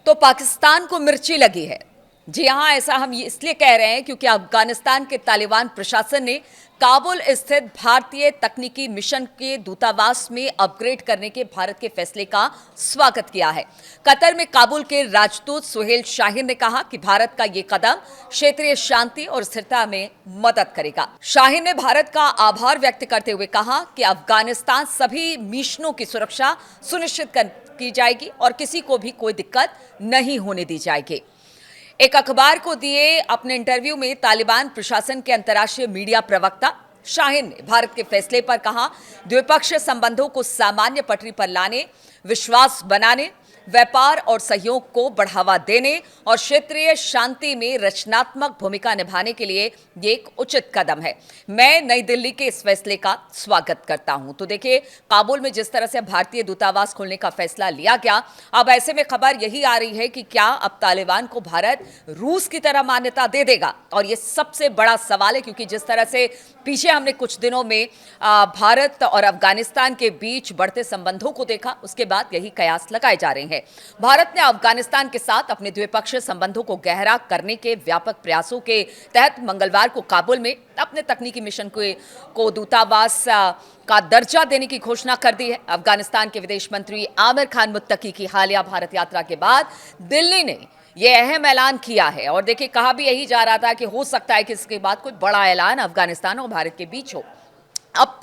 तो पाकिस्तान को मिर्ची लगी है। जी हां, ऐसा हम इसलिए कह रहे हैं क्योंकि अफगानिस्तान के तालिबान प्रशासन ने काबुल स्थित भारतीय तकनीकी मिशन के दूतावास में अपग्रेड करने के भारत के फैसले का स्वागत किया है। कतर में काबुल के राजदूत सुहेल शाहीन ने कहा कि भारत का ये कदम क्षेत्रीय शांति और स्थिरता में मदद करेगा। शाहीन ने भारत का आभार व्यक्त करते हुए कहा कि अफगानिस्तान सभी मिशनों की सुरक्षा सुनिश्चित की जाएगी और किसी को भी कोई दिक्कत नहीं होने दी जाएगी। एक अखबार को दिए अपने इंटरव्यू में तालिबान प्रशासन के अंतर्राष्ट्रीय मीडिया प्रवक्ता शाहीन ने भारत के फैसले पर कहा, द्विपक्षीय संबंधों को सामान्य पटरी पर लाने, विश्वास बनाने, व्यापार और सहयोग को बढ़ावा देने और क्षेत्रीय शांति में रचनात्मक भूमिका निभाने के लिए ये एक उचित कदम है। मैं नई दिल्ली के इस फैसले का स्वागत करता हूं। तो देखिए, काबुल में जिस तरह से भारतीय दूतावास खोलने का फैसला लिया गया, अब ऐसे में खबर यही आ रही है कि क्या अब तालिबान को भारत रूस की तरह मान्यता दे देगा? और ये सबसे बड़ा सवाल है, क्योंकि जिस तरह से पीछे हमने कुछ दिनों में भारत और अफगानिस्तान के बीच बढ़ते संबंधों को देखा, उसके बाद यही कयास लगाए जा रहे हैं। भारत ने अफगानिस्तान के साथ अपने द्विपक्षीय संबंधों को गहरा करने के व्यापक प्रयासों के तहत मंगलवार को काबुल में अपने तकनीकी मिशन को दूतावास का दर्जा देने की घोषणा कर दी है। अफगानिस्तान के विदेश मंत्री आमिर खान मुत्तकी की हालिया भारत यात्रा के बाद दिल्ली ने यह अहम ऐलान किया है। और देखिए, कहा भी यही जा रहा था कि हो सकता है कि इसके बाद कोई बड़ा ऐलान अफगानिस्तान और भारत के बीच हो। अब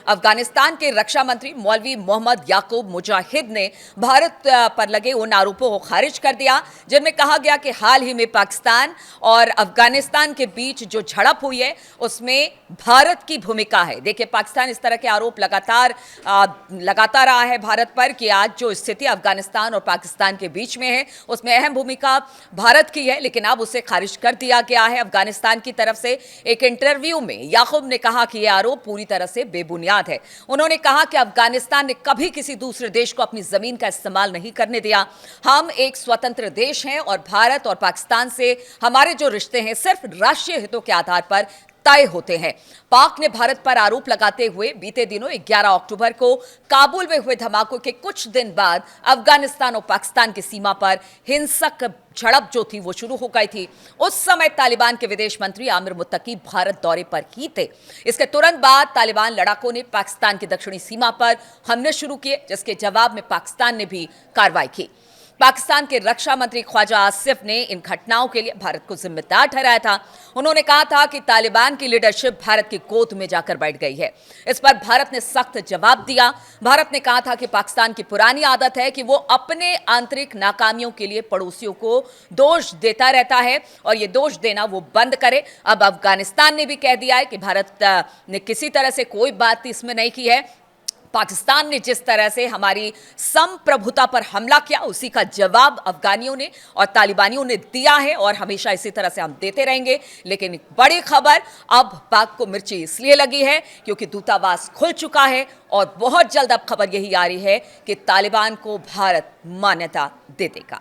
अफगानिस्तान के रक्षा मंत्री मौलवी मोहम्मद याकूब मुजाहिद ने भारत पर लगे उन आरोपों को खारिज कर दिया जिनमें कहा गया कि हाल ही में पाकिस्तान और अफगानिस्तान के बीच जो झड़प हुई है उसमें भारत की भूमिका है। देखिए, पाकिस्तान इस तरह के आरोप लगाता रहा है भारत पर कि आज जो स्थिति अफगानिस्तान और पाकिस्तान के बीच में है उसमें अहम भूमिका भारत की है, लेकिन अब उसे खारिज कर दिया गया है अफगानिस्तान की तरफ से। एक इंटरव्यू में याकूब ने कहा कि यह आरोप पूरी तरह से बेबुनियाद है। उन्होंने कहा कि अफगानिस्तान ने कभी किसी दूसरे देश को अपनी जमीन का इस्तेमाल नहीं करने दिया। हम एक स्वतंत्र देश हैं और भारत और पाकिस्तान से हमारे जो रिश्ते हैं सिर्फ राष्ट्रीय हितों के आधार पर तय होते हैं। पाक ने भारत पर आरोप लगाते हुए बीते दिनों 11 अक्टूबर को काबुल में हुए धमाकों के कुछ दिन बाद अफगानिस्तान और पाकिस्तान की सीमा पर हिंसक झड़प जो थी वो शुरू हो गई थी। उस समय तालिबान के विदेश मंत्री आमिर मुत्तकी भारत दौरे पर ही थे। इसके तुरंत बाद तालिबान लड़ाकों ने पाकिस्तान की दक्षिणी सीमा पर हमले शुरू किए, जिसके जवाब में पाकिस्तान ने भी कार्रवाई की। पाकिस्तान के रक्षा मंत्री ख्वाजा आसिफ ने इन घटनाओं के लिए भारत को जिम्मेदार ठहराया था। उन्होंने कहा था कि तालिबान की लीडरशिप भारत की गोद में जाकर बैठ गई है। इस पर भारत ने सख्त जवाब दिया। भारत ने कहा था कि पाकिस्तान की पुरानी आदत है कि वो अपने आंतरिक नाकामियों के लिए पड़ोसियों को दोष देता रहता है और ये दोष देना वो बंद करे। अब अफगानिस्तान ने भी कह दिया है कि भारत ने किसी तरह से कोई बात इसमें नहीं की है। पाकिस्तान ने जिस तरह से हमारी संप्रभुता पर हमला किया उसी का जवाब अफगानियों ने और तालिबानियों ने दिया है और हमेशा इसी तरह से हम देते रहेंगे। लेकिन बड़ी खबर, अब पाक को मिर्ची इसलिए लगी है क्योंकि दूतावास खुल चुका है और बहुत जल्द अब खबर यही आ रही है कि तालिबान को भारत मान्यता दे देगा।